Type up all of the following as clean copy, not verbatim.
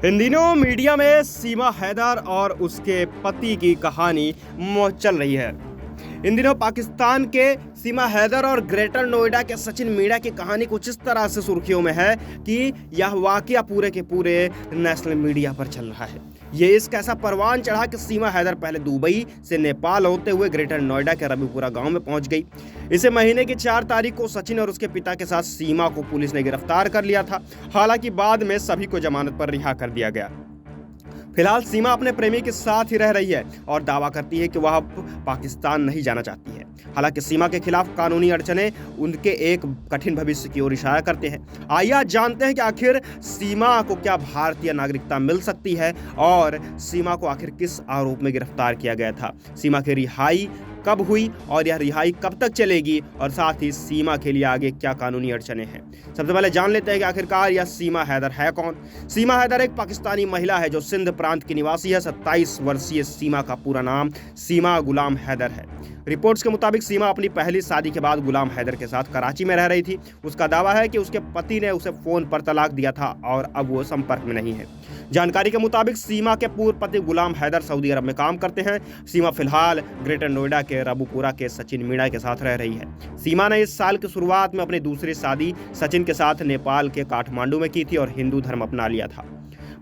इन दिनों मीडिया में सीमा हैदर और उसके पति की कहानी चल रही है। इन दिनों पाकिस्तान के सीमा हैदर और ग्रेटर नोएडा के सचिन मीणा की कहानी कुछ इस तरह से सुर्खियों में है कि यह वाकया पूरे के पूरे नेशनल मीडिया पर चल रहा है। ये इश्क ऐसा परवान चढ़ा कि सीमा हैदर पहले दुबई से नेपाल होते हुए ग्रेटर नोएडा के रबीपुरा गांव में पहुंच गई। इसे महीने की 4 तारीख को सचिन और उसके पिता के साथ सीमा को पुलिस ने गिरफ्तार कर लिया था। हालांकि बाद में सभी को जमानत पर रिहा कर दिया गया। फिलहाल सीमा अपने प्रेमी के साथ ही रह रही है और दावा करती है कि वह पाकिस्तान नहीं जाना चाहती है। हालांकि सीमा के खिलाफ कानूनी अड़चने उनके एक कठिन भविष्य की ओर इशारा करते हैं। आइए आज जानते हैं कि आखिर सीमा को क्या भारतीय नागरिकता मिल सकती है और सीमा को आखिर किस आरोप में गिरफ्तार किया गया था, सीमा की रिहाई कब हुई और यह रिहाई कब तक चलेगी और साथ ही सीमा के लिए आगे क्या कानूनी अड़चने हैं। सबसे पहले जान लेते हैं कि आखिरकार यह सीमा हैदर है कौन। सीमा हैदर एक पाकिस्तानी महिला है जो सिंध प्रांत की निवासी है। 27 वर्षीय सीमा का पूरा नाम सीमा गुलाम हैदर है। रिपोर्ट्स के मुताबिक सीमा अपनी पहली शादी के बाद गुलाम हैदर के साथ कराची में रह रही थी। उसका दावा है कि उसके पति ने उसे फोन पर तलाक दिया था और अब वो संपर्क में नहीं है। जानकारी के मुताबिक सीमा के पूर्व पति गुलाम हैदर सऊदी अरब में काम करते हैं। सीमा फिलहाल ग्रेटर नोएडा के रबूपुरा के सचिन मीणा के साथ रह रही है। सीमा ने इस साल की शुरुआत में अपनी दूसरी शादी सचिन के साथ नेपाल के काठमांडू में की थी और हिंदू धर्म अपना लिया था।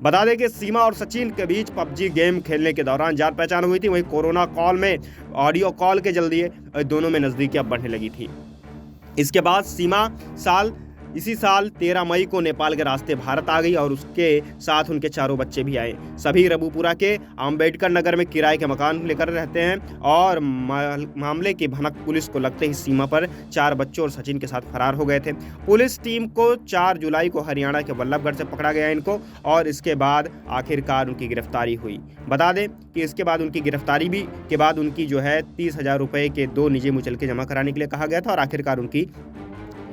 बता दें कि सीमा और सचिन के बीच पबजी गेम खेलने के दौरान जान पहचान हुई थी। वहीं कोरोना कॉल में ऑडियो कॉल के जरिए दोनों में नजदीकियां बढ़ने लगी थी। इसके बाद सीमा इसी साल 13 मई को नेपाल के रास्ते भारत आ गई और उसके साथ उनके 4 बच्चे भी आए। सभी रबूपुरा के अम्बेडकर नगर में किराए के मकान लेकर रहते हैं और मामले की भनक पुलिस को लगते ही सीमा पर 4 बच्चों और सचिन के साथ फरार हो गए थे। पुलिस टीम को 4 जुलाई को हरियाणा के बल्लभगढ़ से पकड़ा गया इनको और इसके बाद आखिरकार उनकी गिरफ्तारी हुई। बता दें कि इसके बाद उनकी गिरफ्तारी के बाद उनकी जो है 30,000 रुपये के 2 निजी मुचलके जमा कराने के लिए कहा गया था और आखिरकार उनकी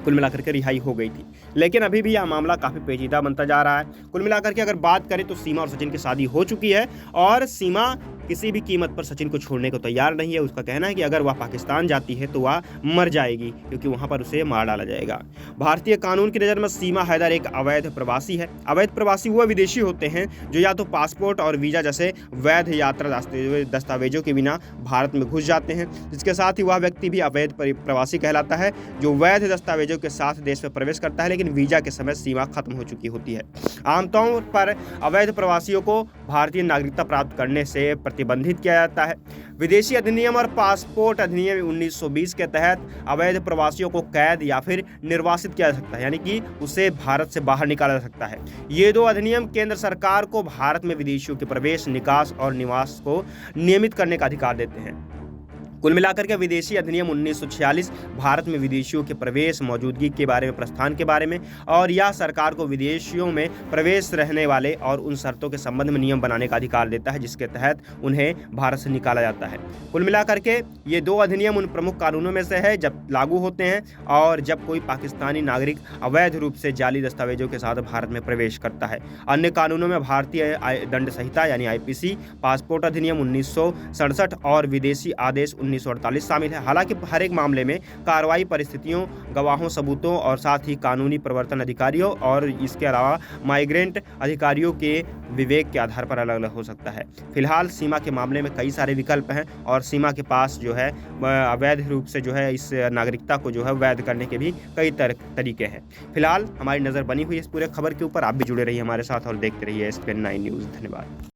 कुल मिलाकर के रिहाई हो गई थी। लेकिन अभी भी यह मामला काफ़ी पेचीदा बनता जा रहा है। कुल मिलाकर के अगर बात करें तो सीमा और सचिन की शादी हो चुकी है और सीमा किसी भी कीमत पर सचिन को छोड़ने को तैयार नहीं है। उसका कहना है कि अगर वह पाकिस्तान जाती है तो वह मर जाएगी क्योंकि वहां पर उसे मार डाला जाएगा। भारतीय कानून की नज़र में सीमा हैदर एक अवैध प्रवासी है। अवैध प्रवासी वो विदेशी होते हैं जो या तो पासपोर्ट और वीज़ा जैसे वैध यात्रा दस्तावेजों के बिना भारत में घुस जाते हैं। इसके साथ ही वह व्यक्ति भी अवैध प्रवासी कहलाता है जो वैध दस्तावेजों के साथ देश में प्रवेश करता है लेकिन वीज़ा के समय सीमा खत्म हो चुकी होती है। आमतौर पर अवैध प्रवासियों को भारतीय नागरिकता प्राप्त करने से प्रतिबंधित किया जाता है। विदेशी अधिनियम और पासपोर्ट अधिनियम 1920 के तहत अवैध प्रवासियों को कैद या फिर निर्वासित किया जा सकता है, यानी कि उसे भारत से बाहर निकाला जा सकता है। ये 2 अधिनियम केंद्र सरकार को भारत में विदेशियों के प्रवेश, निकास और निवास को नियमित करने का अधिकार देते हैं। कुल मिलाकर के विदेशी अधिनियम 1946 भारत में विदेशियों के प्रवेश, मौजूदगी के बारे में, प्रस्थान के बारे में और यह सरकार को विदेशियों में प्रवेश रहने वाले और उन शर्तों के संबंध में नियम बनाने का अधिकार देता है जिसके तहत उन्हें भारत से निकाला जाता है। कुल मिलाकर के ये 2 अधिनियम उन प्रमुख कानूनों में से है जब लागू होते हैं और जब कोई पाकिस्तानी नागरिक अवैध रूप से जाली दस्तावेजों के साथ भारत में प्रवेश करता है। अन्य कानूनों में भारतीय दंड संहिता यानी IPC, पासपोर्ट अधिनियम 1967 और विदेशी आदेश 1948 शामिल है। हालांकि हर एक मामले में कार्रवाई परिस्थितियों, गवाहों, सबूतों और साथ ही कानूनी प्रवर्तन अधिकारियों और इसके अलावा माइग्रेंट अधिकारियों के विवेक के आधार पर अलग अलग हो सकता है। फिलहाल सीमा के मामले में कई सारे विकल्प हैं और सीमा के पास जो है अवैध रूप से जो है इस नागरिकता को जो है वैध करने के भी कई तरीके हैं। फिलहाल हमारी नज़र बनी हुई इस पूरे खबर के ऊपर। आप भी जुड़े रहिए हमारे साथ और देखते रहिए SPN9 न्यूज़। धन्यवाद।